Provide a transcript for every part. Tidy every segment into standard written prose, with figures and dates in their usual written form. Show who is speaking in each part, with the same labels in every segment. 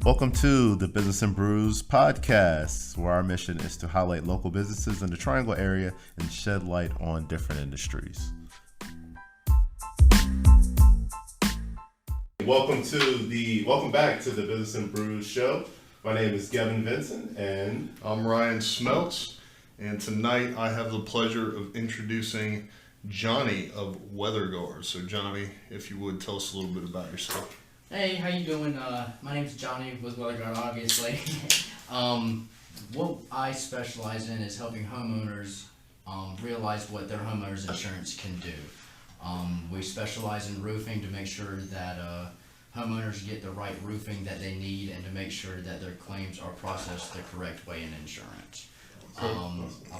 Speaker 1: Welcome to the Business and Brews podcast, where our mission is to highlight local businesses in the Triangle area and shed light on different industries. Welcome back to the Business and Brews show. My name is Gavin Vincent, and
Speaker 2: I'm Ryan Smeltz, and tonight I have the pleasure of introducing Johnny of WeatherGuard. So Johnny, if you would, tell us a little bit about yourself.
Speaker 3: Hey, how you doing? My name's Johnny with WeatherGuard, obviously. What I specialize in is helping homeowners realize what their homeowners insurance can do. We specialize in roofing to make sure that homeowners get the right roofing that they need and to make sure that their claims are processed the correct way in insurance. A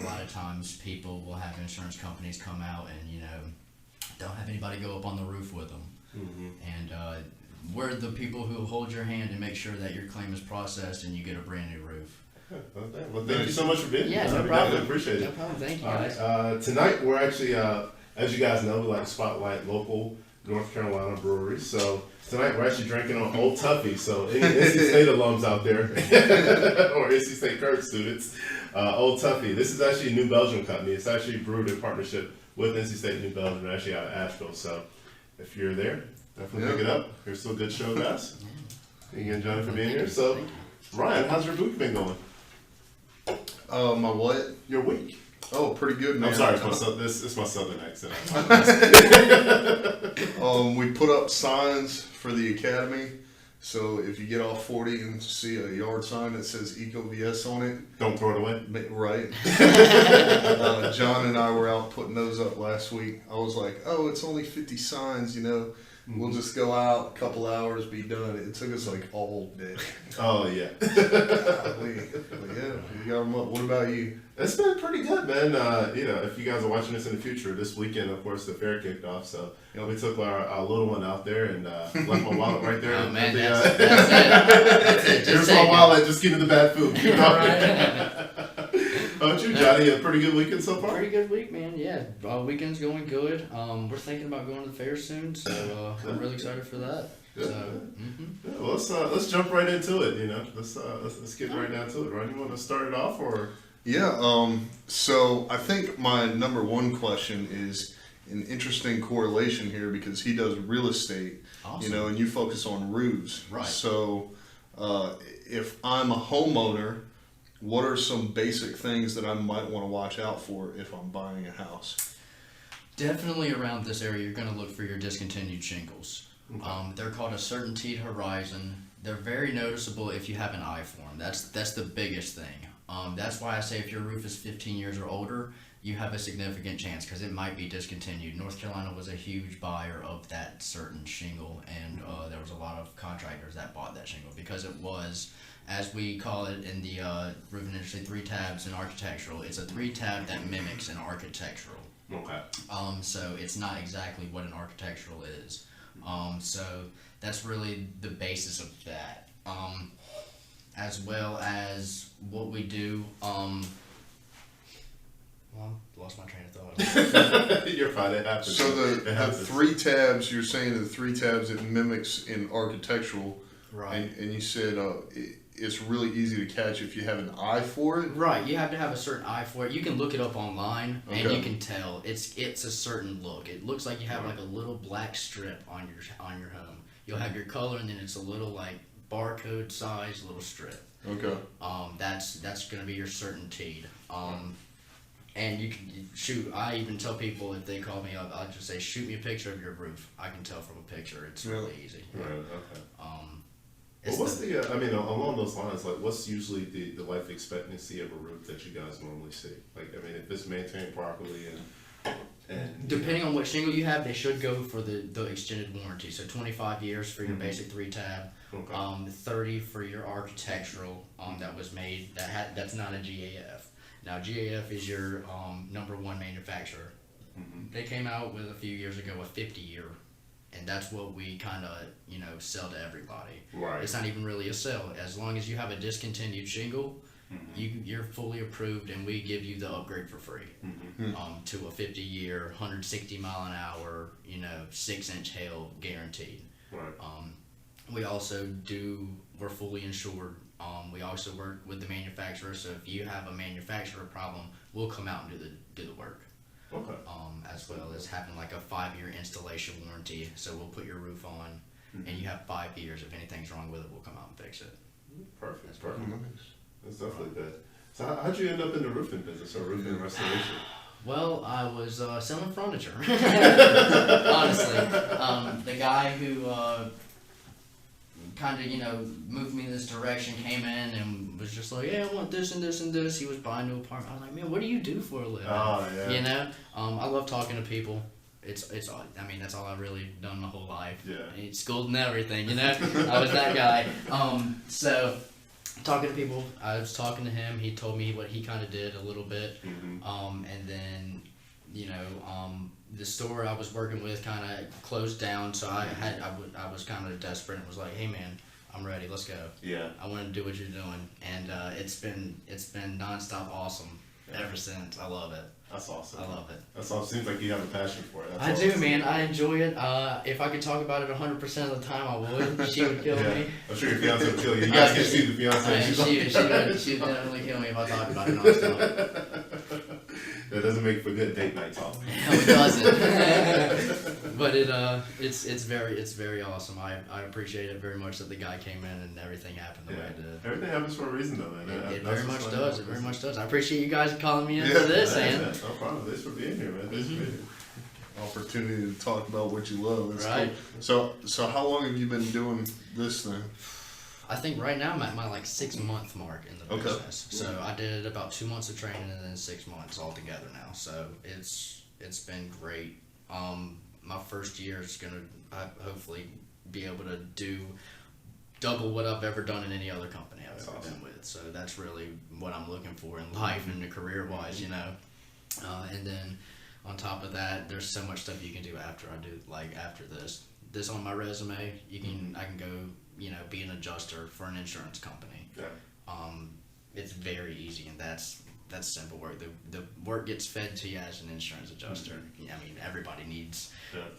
Speaker 3: lot of times people will have insurance companies come out and, don't have anybody go up on the roof with them. Mm-hmm. And we're the people who hold your hand and make sure that your claim is processed and you get a brand new roof.
Speaker 1: Okay. Well, thank you so much for being here.
Speaker 3: Yeah, no problem.
Speaker 1: Appreciate it.
Speaker 3: No problem. Thank you, guys.
Speaker 1: Tonight, we're actually, as you guys know, we like to spotlight local North Carolina breweries. So tonight, we're actually drinking on Old Tuffy. So any NC State alums out there, or NC State Current students, Old Tuffy. This is actually a New Belgium company. It's actually brewed in partnership with NC State New Belgium, actually out of Asheville. So if you're there, definitely pick it up. Here's still a good show, guys. Thank you again, Johnny, for being here. So, Ryan, how's your week been going?
Speaker 2: My what?
Speaker 1: Your week.
Speaker 2: Oh, pretty good, man.
Speaker 1: I'm sorry, it's my southern accent.
Speaker 2: We put up signs for the academy. So if you get off 40 and see a yard sign that says EcoVS on it,
Speaker 1: don't throw it away.
Speaker 2: Right. John and I were out putting those up last week. I was like, it's only 50 signs, We'll just go out, a couple hours, be done. It took us like all day.
Speaker 1: Oh, yeah.
Speaker 2: You got them up. What about you?
Speaker 1: It's been pretty good, man. If you guys are watching this in the future, this weekend, of course, the fair kicked off. So we took our little one out there and left my wallet right there.
Speaker 3: Oh, man, that's it.
Speaker 1: Here's my wallet. Just give me the bad food. How about you, Johnny? A pretty good weekend so far?
Speaker 3: Pretty good week, man. Yeah, weekend's going good. We're thinking about going to the fair soon, so I'm really excited for that.
Speaker 1: Good.
Speaker 3: So,
Speaker 1: Yeah, well, let's jump right into it. Let's get right down to it. Ryan, you want to start it off, or?
Speaker 2: Yeah. So I think my number one question is an interesting correlation here because he does real estate,
Speaker 3: awesome.
Speaker 2: And you focus on roofs.
Speaker 3: Right.
Speaker 2: So if I'm a homeowner, what are some basic things that I might want to watch out for if I'm buying a house?
Speaker 3: Definitely around this area, you're going to look for your discontinued shingles. Okay. They're called a certainteed horizon. They're very noticeable if you have an eye for them. That's the biggest thing. That's why I say if your roof is 15 years or older, you have a significant chance because it might be discontinued. North Carolina was a huge buyer of that certain shingle, and there was a lot of contractors that bought that shingle because it was, as we call it in the roofing industry, 3 tabs in architectural. It's a 3-tab that mimics an architectural.
Speaker 1: Okay.
Speaker 3: So it's not exactly what an architectural is. So that's really the basis of that. As well as what we do. Well, I lost my train of thought.
Speaker 1: You're fine. It happens.
Speaker 2: So the 3 tabs, you're saying the 3 tabs it mimics in architectural.
Speaker 3: Right.
Speaker 2: And you said it's really easy to catch if you have an eye for it.
Speaker 3: Right. You have to have a certain eye for it. You can look it up online,
Speaker 2: okay.
Speaker 3: And you can tell it's a certain look. It looks like you have like a little black strip on your home. You'll have your color, and then it's a little like barcode size little strip.
Speaker 2: Okay.
Speaker 3: That's gonna be your certainteed. And you can shoot. I even tell people if they call me up, I'll just say, shoot me a picture of your roof. I can tell from a picture. It's really easy.
Speaker 1: Right. Okay. What's along those lines, like what's usually the life expectancy of a roof that you guys normally see? Like, if it's maintained properly and
Speaker 3: depending on what shingle you have, they should go for the extended warranty. So 25 years for your basic 3-tab, okay. 30 for your architectural that was made that's not a GAF. Now GAF is your number 1 manufacturer. Mm-hmm. They came out with a few years ago a 50-year. And that's what we kind of, sell to everybody.
Speaker 1: Right.
Speaker 3: It's not even really a sell. As long as you have a discontinued shingle, mm-hmm. you're fully approved, and we give you the upgrade for free. Mm-hmm. To a 50-year, 160 mile an hour, 6-inch hail guaranteed.
Speaker 1: Right.
Speaker 3: we also we're fully insured. We also work with the manufacturer, so if you have a manufacturer problem, we'll come out and do the work.
Speaker 1: Okay.
Speaker 3: As well as having like a 5-year installation warranty, so we'll put your roof on, and you have 5 years. If anything's wrong with it, we'll come out and fix it.
Speaker 1: Perfect.
Speaker 2: Nice.
Speaker 1: That's definitely good. So how'd you end up in the roofing business or roofing restoration?
Speaker 3: Well, I was selling furniture. Honestly, the guy who kind of moved me in this direction came in and was just like, yeah, I want this and this and this. He was buying a new apartment. I was like, man, what do you do for a living?
Speaker 1: Oh, yeah.
Speaker 3: I love talking to people. It's I mean, that's all I've really done my whole life.
Speaker 1: Yeah.
Speaker 3: It's schooled and everything, I was that guy. So talking to people, I was talking to him. He told me what he kind of did a little bit.
Speaker 1: Mm-hmm.
Speaker 3: And then, the store I was working with kind of closed down, so I was kind of desperate and was like, hey man, I'm ready, let's go.
Speaker 1: Yeah.
Speaker 3: I want to do what you're doing, and it's been nonstop awesome ever since. I love it.
Speaker 1: That's awesome.
Speaker 3: I love it.
Speaker 1: That's awesome. Seems like you have a passion for it.
Speaker 3: I do, man. I enjoy it. If I could talk about it 100% of the time, I would. She would kill me.
Speaker 1: I'm sure your fiance would kill you. You guys can see the fiance.
Speaker 3: She would definitely kill me if I talked about it nonstop.
Speaker 1: That doesn't make for good date night talk.
Speaker 3: No, it doesn't. But it's very awesome. I appreciate it very much that the guy came in and everything happened the way it did.
Speaker 1: Everything happens for a reason, though, man.
Speaker 3: It very much does. It very much does. I appreciate you guys calling me into this, man.
Speaker 1: No problem. Thanks for being here, man. Thanks for being here.
Speaker 2: Opportunity to talk about what you love. That's
Speaker 3: Right.
Speaker 2: Cool. So how long have you been doing this thing?
Speaker 3: I think right now I'm at my 6-month mark in the
Speaker 2: Okay.
Speaker 3: business. So I did about 2 months of training and then 6 months altogether now. So it's been great. My first year is gonna hopefully be able to do double what I've ever done in any other company I've ever been with. So that's really what I'm looking for in life and career wise, And then on top of that, there's so much stuff you can do after I do after this on my resume. I can go be an adjuster for an insurance company.
Speaker 1: Yeah.
Speaker 3: It's very easy, and that's simple work. The work gets fed to you as an insurance adjuster. I mean, everybody needs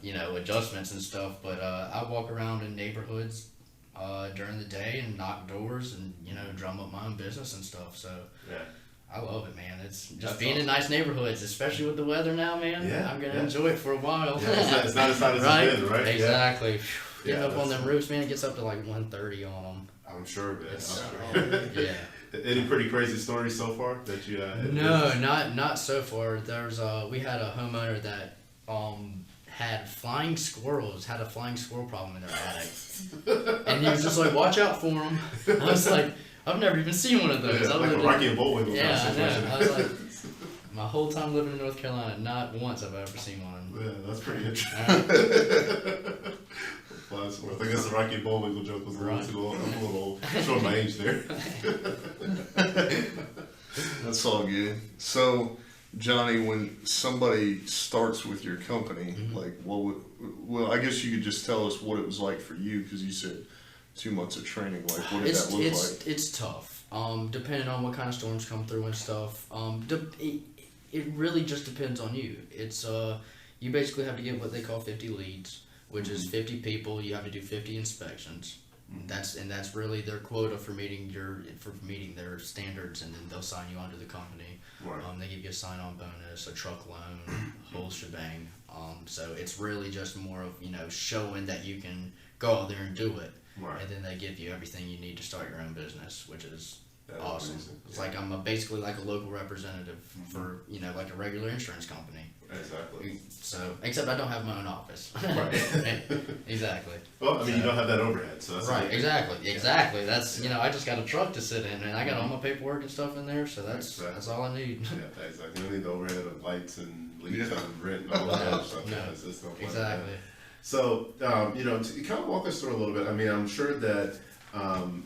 Speaker 3: adjustments and stuff, but I walk around in neighborhoods during the day and knock doors and drum up my own business and stuff. So
Speaker 1: Yeah.
Speaker 3: I love it, man. It's just being in nice neighborhoods, especially with the weather now, man.
Speaker 1: Yeah,
Speaker 3: I'm gonna enjoy it for a while.
Speaker 1: Yeah, it's not as hot as
Speaker 3: right?
Speaker 1: it's been, right?
Speaker 3: Exactly.
Speaker 1: Yeah.
Speaker 3: Getting up on
Speaker 1: That's-
Speaker 3: them roofs, man, it gets up to 130 on them.
Speaker 1: I'm sure, man.
Speaker 3: It's,
Speaker 1: I'm sure.
Speaker 3: yeah.
Speaker 1: Any pretty crazy stories so far that you?
Speaker 3: No, not so far. There's we had a homeowner that had a flying squirrel problem in their attic, and he was just like, "Watch out for them." I was like, "I've never even seen one of those."
Speaker 1: Yeah,
Speaker 3: I
Speaker 1: like a
Speaker 3: lived
Speaker 1: Rocky and Bullwinkle.
Speaker 3: yeah, I
Speaker 1: situation.
Speaker 3: know. I was like, my whole time living in North Carolina, not once have I ever seen one.
Speaker 1: Yeah, that's pretty interesting.
Speaker 3: Alright.
Speaker 1: I guess the Rocky and Bullwinkle joke was a little
Speaker 3: Right.
Speaker 1: too old. I'm a little showing my age there.
Speaker 2: That's all good. So, Johnny, when somebody starts with your company, I guess you could just tell us what it was like for you, because you said 2 months of training. Like, what did that look like?
Speaker 3: It's tough. Depending on what kind of storms come through and stuff. It really just depends on you. It's you basically have to get what they call 50 leads, which is 50 people. You have to do 50 inspections. That's really their quota for meeting their standards, and then they'll sign you onto the company.
Speaker 1: Right.
Speaker 3: They give you a sign-on bonus, a truck loan, whole shebang. So it's really just more of showing that you can go out there and do it,
Speaker 1: Right.
Speaker 3: and then they give you everything you need to start your own business, which is
Speaker 1: That's
Speaker 3: awesome.
Speaker 1: amazing.
Speaker 3: It's like I'm basically like a local representative for like a regular insurance company.
Speaker 1: Exactly.
Speaker 3: So except I don't have my own office.
Speaker 1: Right.
Speaker 3: Exactly.
Speaker 1: Well, I mean, you don't have that overhead, so that's
Speaker 3: Right,
Speaker 1: amazing.
Speaker 3: exactly. That's I just got a truck to sit in, and I got all my paperwork and stuff in there, so that's all I need.
Speaker 1: Yeah, exactly. You don't need the overhead of lights and lease
Speaker 2: Yeah.
Speaker 1: and rent and all that other stuff.
Speaker 3: No.
Speaker 1: Yeah, it's no fun.
Speaker 3: Exactly.
Speaker 1: So, to kind of walk us through a little bit, I mean, I'm sure that in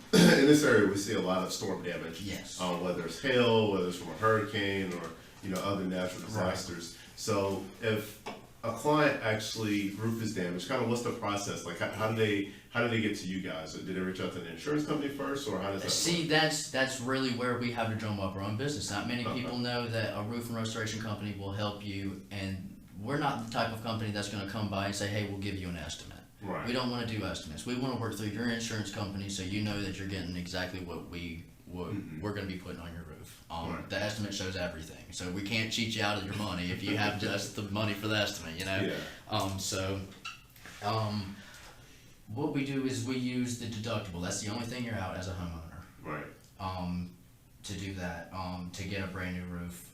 Speaker 1: this area we see a lot of storm damage.
Speaker 3: Yes.
Speaker 1: Whether it's hail, whether it's from a hurricane or, other natural disasters. So if a client actually roof is damaged, kind of what's the process? Like, how do they get to you guys? Did they reach out to the insurance company first, or how does that
Speaker 3: See, that's really where we have to drum up our own business. Not many people know that a roof and restoration company will help you, and we're not the type of company that's going to come by and say, hey, we'll give you an estimate.
Speaker 1: Right.
Speaker 3: We don't want to do estimates. We want to work through your insurance company so you know that you're getting exactly what we're going to be putting on your roof.
Speaker 1: Right.
Speaker 3: The estimate shows everything, so we can't cheat you out of your money if you have just the money for the estimate, you know.
Speaker 1: Yeah.
Speaker 3: What we do is we use the deductible. That's the only thing you're out as a homeowner.
Speaker 1: Right.
Speaker 3: To do that, to get a brand new roof.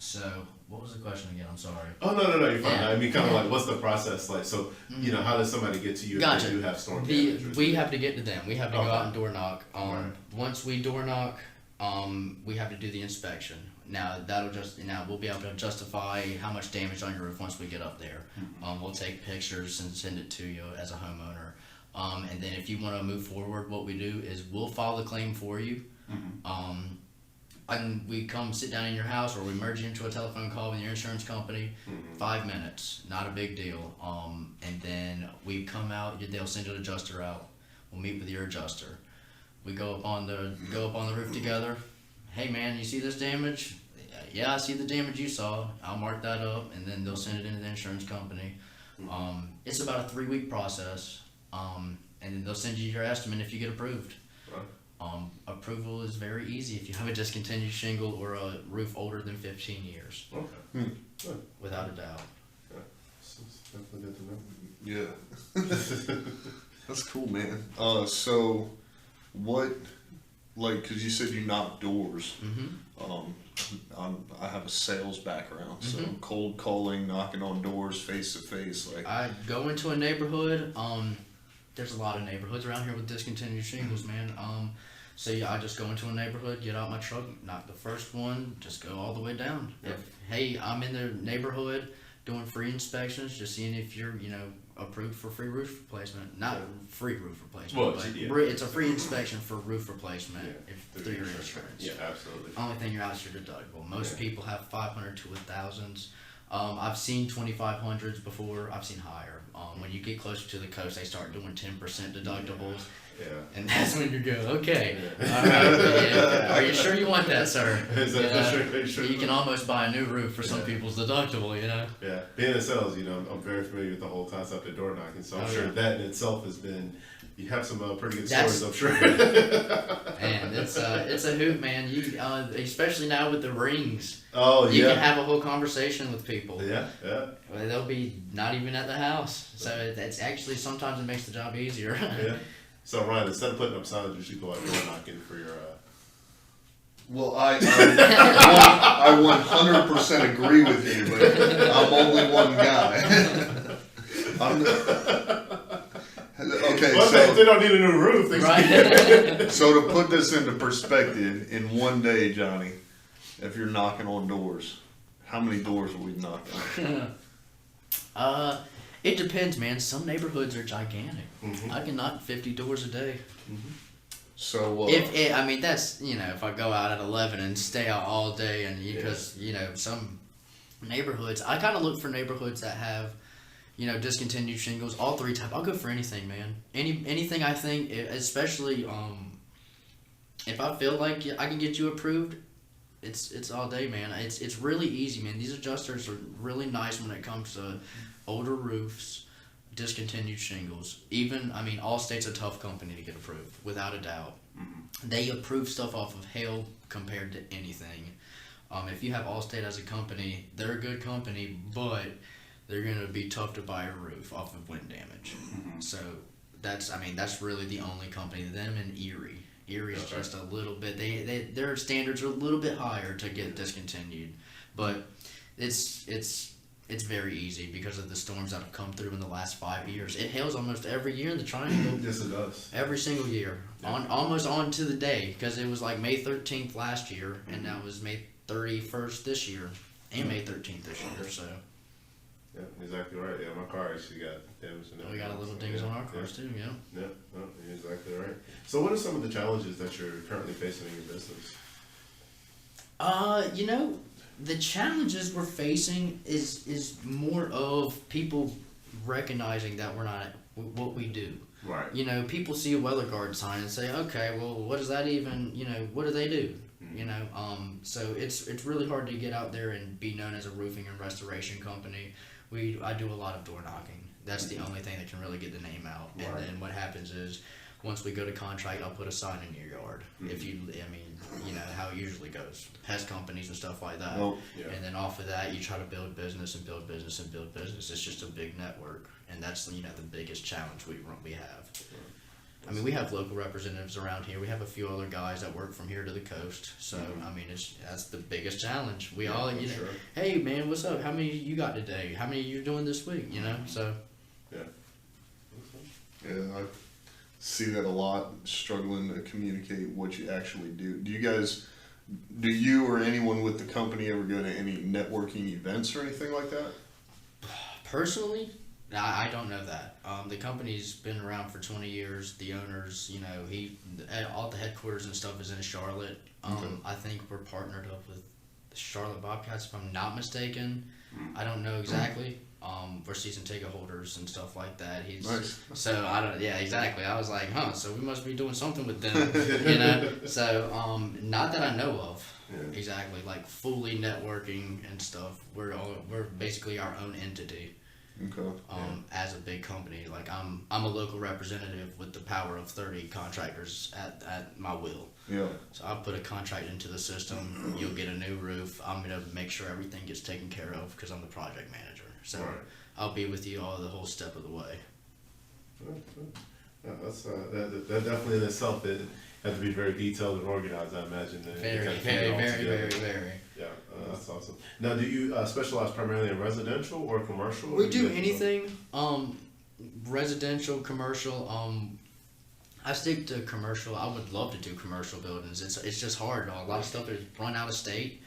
Speaker 3: So what was the question again? I'm sorry.
Speaker 1: Oh, no, you're fine.
Speaker 3: Yeah.
Speaker 1: I mean, kind of like, what's the process like? So, you know, how does somebody get to you
Speaker 3: Gotcha.
Speaker 1: if they do have storm damage?
Speaker 3: We have to get to them. We have to go
Speaker 1: Okay.
Speaker 3: out and door knock.
Speaker 1: Right.
Speaker 3: Once we door knock, we have to do the inspection. Now we'll be able to justify how much damage on your roof once we get up there. We'll take pictures and send it to you as a homeowner. And then if you want to move forward, what we do is we'll file the claim for you. And we come sit down in your house, or we merge you into a telephone call with your insurance company. 5 minutes, not a big deal. And then we come out. They'll send an adjuster out. We'll meet with your adjuster. We go up on the roof together. Hey man, you see this damage? Yeah, I see the damage you saw. I'll mark that up, and then they'll send it into the insurance company. It's about a 3-week process, and then they'll send you your estimate if you get approved.
Speaker 1: Right.
Speaker 3: Approval is very easy if you have a discontinued shingle or a roof older than 15 years,
Speaker 1: Okay. Good.
Speaker 3: without a doubt.
Speaker 1: It's definitely good to know.
Speaker 2: Yeah. That's cool, man. So what, like, cause you said you knock doors. I have a sales background, so cold calling, knocking on doors face to face, like.
Speaker 3: I go into a neighborhood. There's a lot of neighborhoods around here with discontinued shingles, man. So yeah, I just go into a neighborhood, get out my truck, knock the first one, just go all the way down.
Speaker 1: Yeah.
Speaker 3: Hey, I'm in the neighborhood doing free inspections, just seeing if you're, approved for free roof replacement. Not free roof replacement,
Speaker 1: Well,
Speaker 3: but
Speaker 1: yeah.
Speaker 3: It's a free inspection for roof replacement through your insurance.
Speaker 1: Yeah, absolutely.
Speaker 3: Only thing you're out is your deductible. Most people have 500 to 1,000s. I've seen 2,500s before. I've seen higher. When you get closer to the coast, they start doing 10% deductibles.
Speaker 1: Yeah.
Speaker 3: And that's when you go, okay,
Speaker 1: Yeah.
Speaker 3: all right, are you sure you want that, sir?
Speaker 1: Is that sure?
Speaker 3: You can almost buy a new roof for some people's deductible,
Speaker 1: Yeah, being in sales, I'm very familiar with the whole concept of door knocking, so I'm sure that in itself has been, you have some pretty good stories, I'm sure.
Speaker 3: And it's a hoot, man. You especially now with the rings.
Speaker 1: Oh,
Speaker 3: You
Speaker 1: yeah.
Speaker 3: can have a whole conversation with people.
Speaker 1: Yeah.
Speaker 3: Well, they'll be not even at the house, so it's actually sometimes it makes the job easier.
Speaker 1: Yeah. So Ryan, instead of putting up signs, you should go out door knocking for your.
Speaker 2: Well, I 100% agree with you, but I'm only one guy. Okay,
Speaker 1: Well,
Speaker 2: so
Speaker 1: they don't need a new roof. They
Speaker 3: Right.
Speaker 2: so to put this into perspective, in one day, Johnny, if you're knocking on doors, how many doors will we knock on?
Speaker 3: It depends, man. Some neighborhoods are gigantic.
Speaker 1: Mhm.
Speaker 3: I can knock 50 doors a day.
Speaker 2: So
Speaker 3: That's if I go out at 11 and stay out all day, and because some neighborhoods, I kind of look for neighborhoods that have discontinued shingles, all 3 types. I'll go for anything, man. Anything I think, especially if I feel like I can get you approved. It's all day, man. It's really easy, man. These adjusters are really nice when it comes to older roofs, discontinued shingles. Even, Allstate's a tough company to get approved, without a doubt. They approve stuff off of hail compared to anything. If you have Allstate as a company, they're a good company, but they're going to be tough to buy a roof off of wind damage. So that's really the only company. Them and Erie. Erie's just a little bit. Their standards are a little bit higher to get discontinued, but it's very easy because of the storms that have come through in the last 5 years. It hails almost every year in the Triangle.
Speaker 1: Yes, it does.
Speaker 3: Every single year, almost on to the day, because it was like May 13th last year, and now it was May 31st this year, and May 13th this year. So
Speaker 1: Yeah, exactly right. Yeah, my car actually got damaged.
Speaker 3: we got a little dings on our cars too. Yeah.
Speaker 1: Yeah, no, you're exactly right. So, what are some of the challenges that you're currently facing in your business?
Speaker 3: The challenges we're facing is more of people recognizing that we're not what we do.
Speaker 1: Right.
Speaker 3: People see a weather guard sign and say, okay, well, what does that even, what do they do? So it's really hard to get out there and be known as a roofing and restoration company I do a lot of door knocking. That's the only thing that can really get the name out. And
Speaker 1: Right.
Speaker 3: then what happens is, once we go to contract, I'll put a sign in your yard. If you, I mean, you know how it usually goes. Pest companies and stuff like that.
Speaker 2: Well,
Speaker 1: Yeah.
Speaker 3: And then off of that, you try to build business and build business and build business. It's just a big network, and that's, you know, the biggest challenge we have. I mean, we have local representatives around here. We have a few other guys that work from here to the coast. So I mean, that's the biggest challenge. We all, you know,
Speaker 1: sure.
Speaker 3: hey man, what's up? How many you got today? How many you doing this week? You know, so.
Speaker 1: Yeah.
Speaker 2: Yeah, I see that a lot, struggling to communicate what you actually do. Do you or anyone with the company ever go to any networking events or anything like that?
Speaker 3: Personally, I don't know that. The company's been around for 20 years. The owners, you know, all the headquarters and stuff is in Charlotte.
Speaker 2: Okay.
Speaker 3: I think we're partnered up with the Charlotte Bobcats, if I'm not mistaken. I don't know exactly. We're season ticket holders and stuff like that.
Speaker 2: Nice.
Speaker 3: So I don't. Yeah, exactly. I was like, huh. So we must be doing something with them, you know. So not that I know of.
Speaker 1: Yeah.
Speaker 3: Exactly. Like fully networking and stuff. We're basically our own entity.
Speaker 2: Okay.
Speaker 3: As a big company, like I'm a local representative with the power of 30 contractors at my will.
Speaker 2: Yeah.
Speaker 3: So I'll put a contract into the system. You'll get a new roof. I'm gonna make sure everything gets taken care of because I'm the project manager. So
Speaker 1: Right.
Speaker 3: I'll be with you all the whole step of the way.
Speaker 1: Yeah, that's that definitely in itself it has to be very detailed and organized. I imagine. To
Speaker 3: Very,
Speaker 1: kind of keep
Speaker 3: very,
Speaker 1: it all
Speaker 3: very,
Speaker 1: together.
Speaker 3: very, very.
Speaker 1: Yeah, that's awesome. Now, do you specialize primarily in residential or commercial?
Speaker 3: We
Speaker 1: or
Speaker 3: do
Speaker 1: you
Speaker 3: anything, residential, commercial. I stick to commercial. I would love to do commercial buildings. It's just hard. A lot of stuff is run out of state.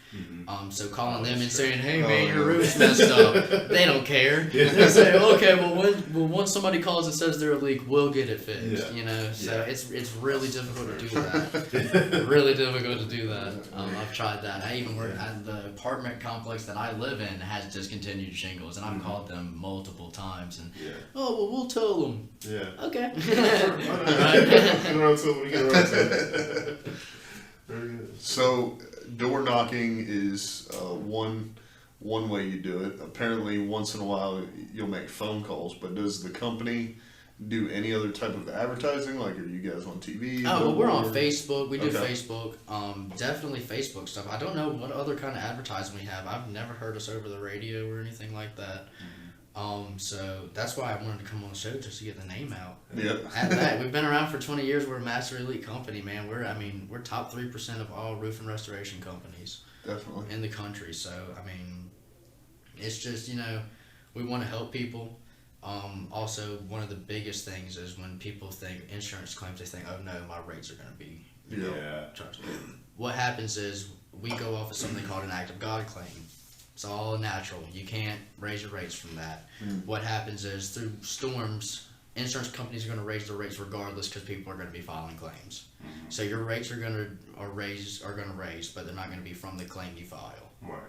Speaker 3: So calling them and saying, "Hey man, your roof's messed up," they don't care. They say, "Okay, well, once somebody calls and says they're a leak, we'll get it fixed."
Speaker 1: Yeah.
Speaker 3: You know, so
Speaker 1: Yeah.
Speaker 3: it's really difficult to do that. Really difficult to do that. I've tried that. I even work at the apartment complex that I live in has discontinued shingles, and I've called them multiple times. And
Speaker 1: Yeah.
Speaker 3: oh well, we'll tell them.
Speaker 1: Yeah.
Speaker 3: Okay.
Speaker 1: Get around to it. We get around to it. Very good.
Speaker 2: So door knocking is one way you do it. Apparently, once in a while you'll make phone calls. But does the company do any other type of advertising? Like, are you guys on TV?
Speaker 3: Oh, well, we're on
Speaker 2: billboard?
Speaker 3: Facebook. We do
Speaker 2: Okay.
Speaker 3: Facebook. Definitely Facebook stuff. I don't know what other kind of advertising we have. I've never heard us over the radio or anything like that. So that's why I wanted to come on the show just to get the name out.
Speaker 2: Yeah.
Speaker 3: At that, we've been around for 20 years. We're a master elite company, man. We're top 3% of all roof and restoration companies
Speaker 2: Definitely.
Speaker 3: in the country. So I mean, it's just, you know, we want to help people. Also, one of the biggest things is when people think insurance claims, they think, "Oh no, my rates are going to be
Speaker 1: Yeah.
Speaker 3: charged." What happens is we go off of something called an act of God claim. It's all natural. You can't raise your rates from that. What happens is through storms, insurance companies are going to raise their rates regardless because people are going to be filing claims. So your rates are going to raise, but they're not going to be from the claim you file.
Speaker 1: Right.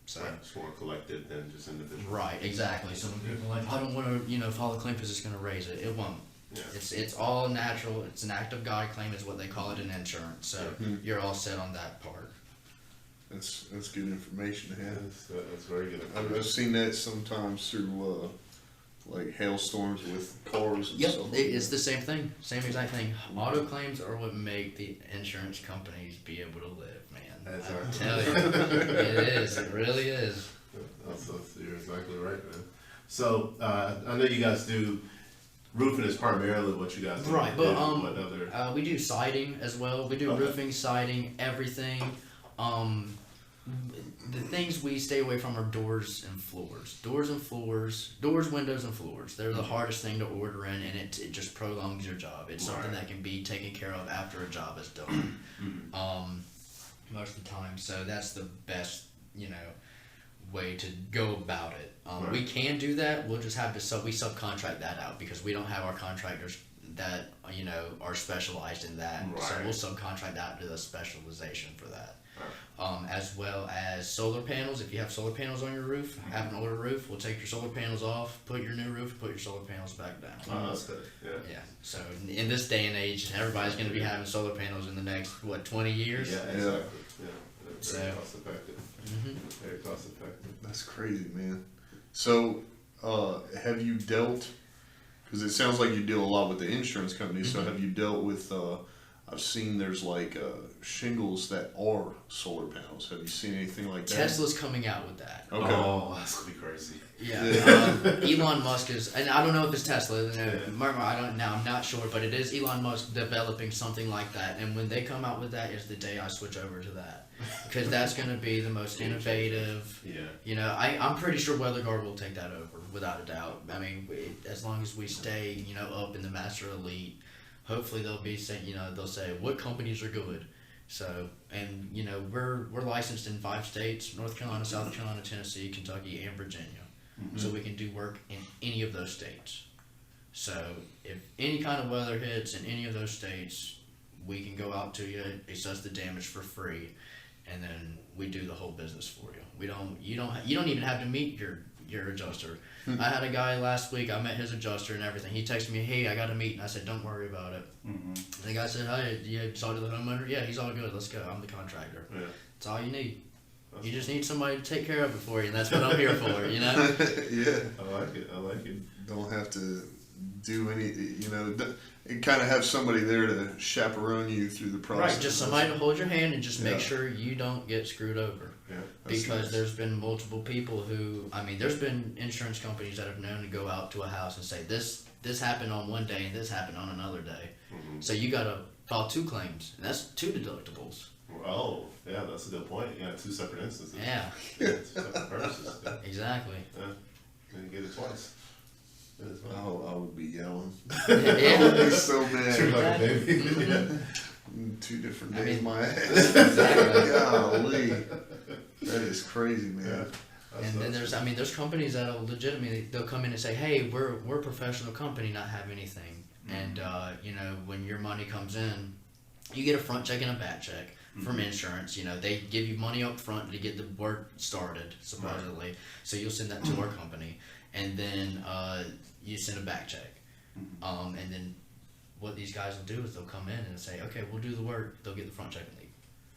Speaker 3: So.
Speaker 1: Right. It's more collected than just individual.
Speaker 3: Right, exactly. So when people are like, I don't want to, file a claim because it's going to raise it. It won't.
Speaker 1: Yeah.
Speaker 3: It's all natural. It's an act of God claim is what they call it in insurance. So you're all set on that part.
Speaker 2: That's good information to have.
Speaker 1: That's very good.
Speaker 2: I've seen that sometimes through like hailstorms with cars and
Speaker 3: Yep,
Speaker 2: stuff.
Speaker 3: it's the same thing. Same exact thing. Auto claims are what make the insurance companies be able to live, man. I tell you. It is. It really is.
Speaker 1: You're exactly right, man. So I know you guys do roofing is primarily what you guys do.
Speaker 3: Right, but
Speaker 1: what other?
Speaker 3: we do siding as well. We do roofing, siding, everything. The things we stay away from are doors and floors. Doors, windows, and floors. They're the hardest thing to order in, and it just prolongs your job. It's something that can be taken care of after a job is done. Most of the time. So that's the best, way to go about it. We can do that. We'll just have to we subcontract that out because we don't have our contractors that are specialized in that.
Speaker 1: Right.
Speaker 3: So we'll subcontract out to the specialization for that. As well as solar panels. If you have solar panels on your roof, have an older roof, we'll take your solar panels off, put your new roof, put your solar panels back down.
Speaker 1: Oh, that's good. Yeah.
Speaker 3: Yeah. So in this day and age, everybody's going to be having solar panels in the next 20 years.
Speaker 1: Yeah, exactly. Yeah. Very
Speaker 3: So-
Speaker 1: cost effective. Very cost effective.
Speaker 2: That's crazy, man. So have you dealt? Because it sounds like you deal a lot with the insurance companies. So have you dealt with? I've seen there's like shingles that are solar panels. Have you seen anything like that?
Speaker 3: Tesla's coming out with that.
Speaker 2: Okay.
Speaker 1: Oh, that's gonna be crazy.
Speaker 3: Yeah. Elon Musk is, and I don't know if it's Tesla. I'm not sure, but it is Elon Musk developing something like that. And when they come out with that, is the day I switch over to that, because that's going to be the most innovative.
Speaker 1: Yeah.
Speaker 3: You know, I'm pretty sure WeatherGuard will take that over without a doubt. I mean, as long as we stay, up in the Master Elite, hopefully they'll be saying, they'll say what companies are good. So, and we're licensed in 5 states: North Carolina, South Carolina, Tennessee, Kentucky, and Virginia. Mm-hmm. So we can do work in any of those states. So if any kind of weather hits in any of those states, we can go out to you, assess the damage for free, and then we do the whole business for you. You don't even have to meet your adjuster. Mm-hmm. I had a guy last week. I met his adjuster and everything. He texted me, "Hey, I got a meeting." I said, "Don't worry about it." Mm-hmm. And the guy said, "Hey, you talk to the homeowner?" "Yeah, he's all good. Let's go. I'm the contractor." Yeah. That's all you need. You just need somebody to take care of it for you, and that's what I'm here for,
Speaker 2: Yeah.
Speaker 1: I like it.
Speaker 2: Don't have to do any, and kind of have somebody there to chaperone you through the process.
Speaker 3: Right, just somebody to hold your hand and just make sure you don't get screwed over.
Speaker 1: Yeah.
Speaker 3: Because there's been multiple people who, there's been insurance companies that have known to go out to a house and say, this happened on one day and this happened on another day. Mm-hmm. So you got to file 2 claims, and that's 2 deductibles.
Speaker 1: Oh, yeah, that's a good point. Yeah, 2 separate instances.
Speaker 3: Yeah.
Speaker 1: 2 separate purposes. Yeah.
Speaker 3: Exactly.
Speaker 1: Yeah. And you get it twice.
Speaker 2: Oh, I would be yelling.
Speaker 3: Yeah.
Speaker 2: I would be so mad.
Speaker 1: Treat like a baby.
Speaker 2: Yeah. 2 different days, my ass.
Speaker 3: Exactly.
Speaker 2: Golly. That is crazy, man.
Speaker 1: Yeah.
Speaker 3: And then there's companies that'll legitimately, they'll come in and say, "Hey, we're a professional company, not have anything." Mm-hmm. And when your money comes in, you get a front check and a back check from insurance. They give you money up front to get the work started, supposedly. Right. So you'll send that to our company, and then you send a back check. Mm-hmm. And then what these guys will do is they'll come in and say, "Okay, we'll do the work." They'll get the front check and leave.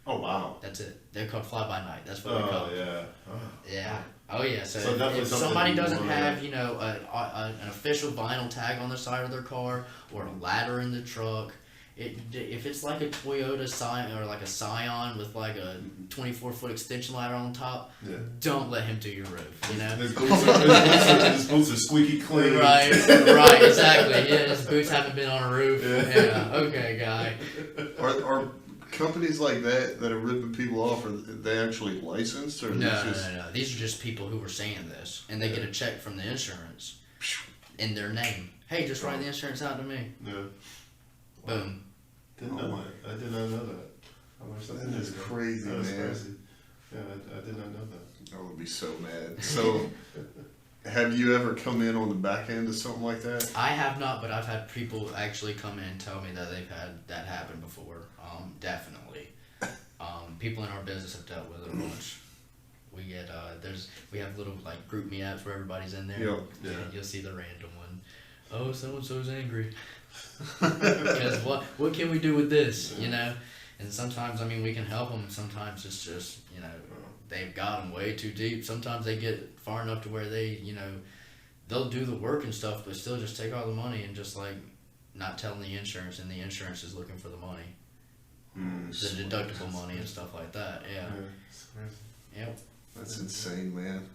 Speaker 1: Oh, wow.
Speaker 3: That's it. They're called fly-by-night. That's what they're called.
Speaker 1: Yeah.
Speaker 3: Yeah. Oh, yeah. So
Speaker 1: if
Speaker 3: somebody doesn't have, an official vinyl tag on the side of their car or a ladder in the truck, if it's like a Toyota Scion or like a Scion with like a 24-foot extension ladder on top, don't let him do your roof.
Speaker 1: His boots are squeaky clean.
Speaker 3: Right, exactly. Yeah, his boots haven't been on a roof. Yeah. Okay, guy.
Speaker 2: Are companies like that are ripping people off, are they actually licensed? Or
Speaker 3: No. These are just people who were saying this, and they get a check from the insurance in their name. "Hey, just write the insurance out to me."
Speaker 1: Yeah.
Speaker 3: Boom.
Speaker 1: Didn't know that. I did not know that.
Speaker 2: That is crazy, man.
Speaker 1: Crazy. Yeah, I did not know that.
Speaker 2: I would be so mad. So, have you ever come in on the back end of something like that?
Speaker 3: I have not, but I've had people actually come in and tell me that they've had that happen before. Definitely. People in our business have dealt with it a bunch. We get we have little like group me apps where everybody's in there.
Speaker 2: Yeah.
Speaker 3: You'll see the random one. "Oh, so and so's angry." Because what can we do with this? And sometimes we can help them. Sometimes it's just they've got them way too deep. Sometimes they get far enough to where they they'll do the work and stuff, but still just take all the money and just like not telling the insurance, and the insurance is looking for the money. The deductible money and stuff like that. Yeah.
Speaker 1: It's crazy.
Speaker 3: Yep.
Speaker 2: That's insane, man.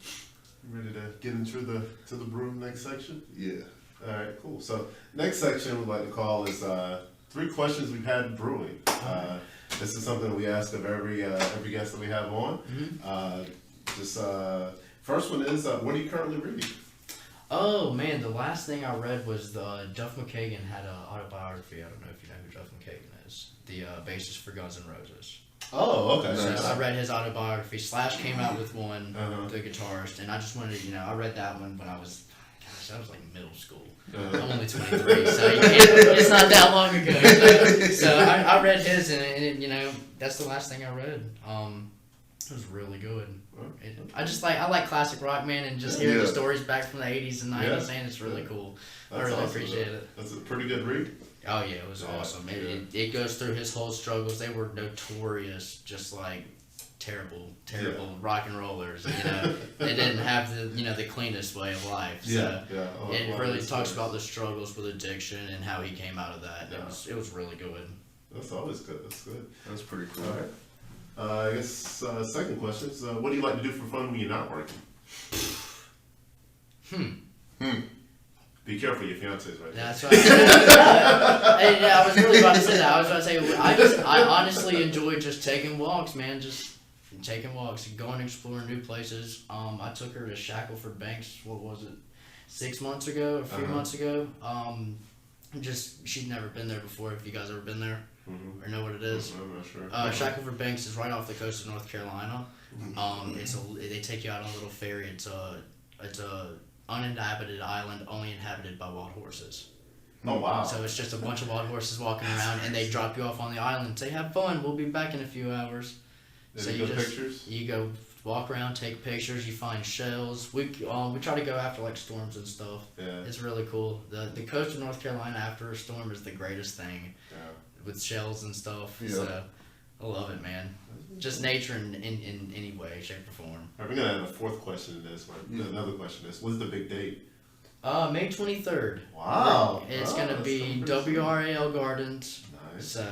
Speaker 1: You ready to get into the brew next section?
Speaker 2: Yeah.
Speaker 1: All right, cool. So next section we'd like to call is 3 questions we've had brewing. This is something that we ask of every guest that we have on. Mm-hmm. First one is, what are you currently reading?
Speaker 3: Oh man, the last thing I read was Duff McKagan had an autobiography. I don't know if you know who Duff McKagan is. The bassist for Guns N' Roses.
Speaker 1: Oh, okay.
Speaker 3: So I read his autobiography. Slash came out with one, the guitarist, and I just wanted to, I read that one when I was like middle school. I'm only 23, so it's not that long ago. So I read his, and that's the last thing I read. It was really good. I like classic rock, man, and just hearing the stories back from the 80s and 90s, and it's really cool. I really appreciate it.
Speaker 1: That's a pretty good read.
Speaker 3: Oh yeah, it was awesome. It goes through his whole struggles. They were notorious, just like terrible rock and rollers. You know, they didn't have the cleanest way of life. So it really talks about the struggles with addiction and how he came out of that.
Speaker 1: Yeah.
Speaker 3: It was really good.
Speaker 1: That's always good. That's good.
Speaker 2: That's pretty cool.
Speaker 1: All right. I guess second question is, what do you like to do for fun when you're not working? Be careful, your fiance's right there.
Speaker 3: That's right. I was really about to say that. I was about to say I honestly enjoy just taking walks, man. Just taking walks, going exploring new places. I took her to Shackleford Banks. What was it? 6 months ago, or 3 months ago. Just she'd never been there before. Have you guys ever been there or know what it is?
Speaker 1: I'm not sure.
Speaker 3: Shackleford Banks is right off the coast of North Carolina. They take you out on a little ferry. It's a uninhabited island, only inhabited by wild horses.
Speaker 1: Oh wow!
Speaker 3: So it's just a bunch of wild horses walking around, and they drop you off on the island and say, "Have fun. We'll be back in a few hours."
Speaker 1: Did
Speaker 3: So
Speaker 1: you
Speaker 3: you
Speaker 1: go pictures?
Speaker 3: You go walk around, take pictures. You find shells. We try to go after like storms and stuff.
Speaker 1: Yeah.
Speaker 3: It's really cool. The coast of North Carolina after a storm is the greatest thing, with shells and stuff.
Speaker 2: Yeah.
Speaker 3: So I love it, man. Just nature in any way, shape, or form.
Speaker 1: All right, we're gonna add a fourth question to this one. Another question is, what's the big date?
Speaker 3: May 23rd.
Speaker 1: Wow.
Speaker 3: It's gonna
Speaker 1: that's
Speaker 3: be
Speaker 1: pretty
Speaker 3: WRAL Gardens.
Speaker 1: Nice.
Speaker 3: So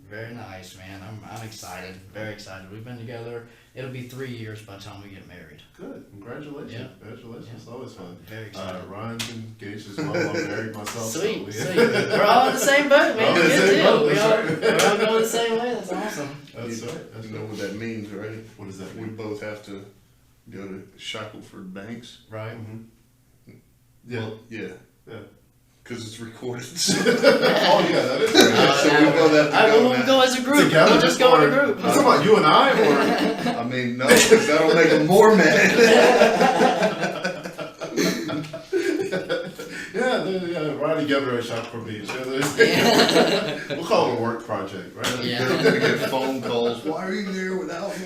Speaker 3: very nice, man. I'm excited. Very excited. We've been together. It'll be 3 years by the time we get married.
Speaker 1: Good. Congratulations.
Speaker 3: Yeah.
Speaker 1: Congratulations.
Speaker 3: Yeah.
Speaker 1: It's always fun.
Speaker 3: Very excited.
Speaker 1: Ryan's engaged as well. I'm married myself.
Speaker 3: Sweet,
Speaker 1: so
Speaker 3: sweet. We're all in the same boat, man.
Speaker 1: All in the
Speaker 3: Good
Speaker 1: same
Speaker 3: deal.
Speaker 1: boat,
Speaker 3: We're
Speaker 1: that's
Speaker 3: all going the same way. That's awesome.
Speaker 1: That's right. That's
Speaker 2: You know
Speaker 1: right.
Speaker 2: what that means, right?
Speaker 1: What does that
Speaker 2: We
Speaker 1: mean?
Speaker 2: both have to go to Shackleford Banks.
Speaker 3: Right.
Speaker 1: Yeah.
Speaker 2: Well, yeah.
Speaker 1: Yeah.
Speaker 2: Because it's recorded.
Speaker 1: Oh yeah, that is right.
Speaker 2: So we both have to go
Speaker 3: We'll
Speaker 2: now.
Speaker 3: go as a group.
Speaker 1: Together,
Speaker 3: We'll just go in a
Speaker 1: or-
Speaker 3: group.
Speaker 1: You talking about you and I, or?
Speaker 2: I mean, no, because that'll make them more mad.
Speaker 1: Yeah, ride together at Shackleford Beach.
Speaker 3: Yeah.
Speaker 1: We'll call it a work project, right?
Speaker 3: Yeah.
Speaker 2: They're going to get phone calls. Why are you there without me?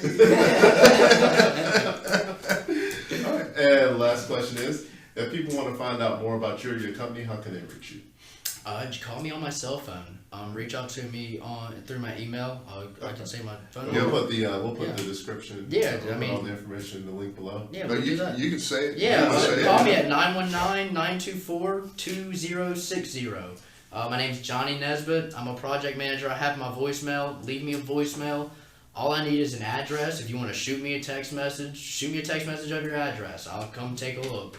Speaker 1: All right. And last question is, if people want to find out more about you or your company, how can they reach you?
Speaker 3: Just call me on my cell phone. Reach out to me through my email. I can say my phone
Speaker 1: We'll
Speaker 3: number.
Speaker 1: put the description.
Speaker 3: Yeah,
Speaker 1: we'll
Speaker 3: I mean-
Speaker 1: put all the information in the link below.
Speaker 3: Yeah,
Speaker 2: No,
Speaker 3: we'll do that.
Speaker 2: you can say it.
Speaker 3: Yeah,
Speaker 2: You can say
Speaker 3: call
Speaker 2: it.
Speaker 3: me at 919-924-2060. My name's Johnny Nesbitt. I'm a project manager. I have my voicemail. Leave me a voicemail. All I need is an address. If you want to shoot me a text message, shoot me a text message of your address. I'll come take a look.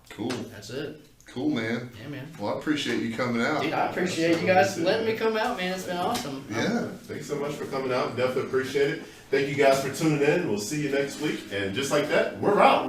Speaker 2: Cool.
Speaker 3: That's it.
Speaker 2: Cool, man.
Speaker 3: Yeah, man.
Speaker 2: Well, I appreciate you coming out.
Speaker 3: Dude, I appreciate you guys letting me come out, man. It's been awesome.
Speaker 2: Yeah.
Speaker 1: Thanks so much for coming out. Definitely appreciate it. Thank you guys for tuning in. We'll see you next week. And just like that, we're out.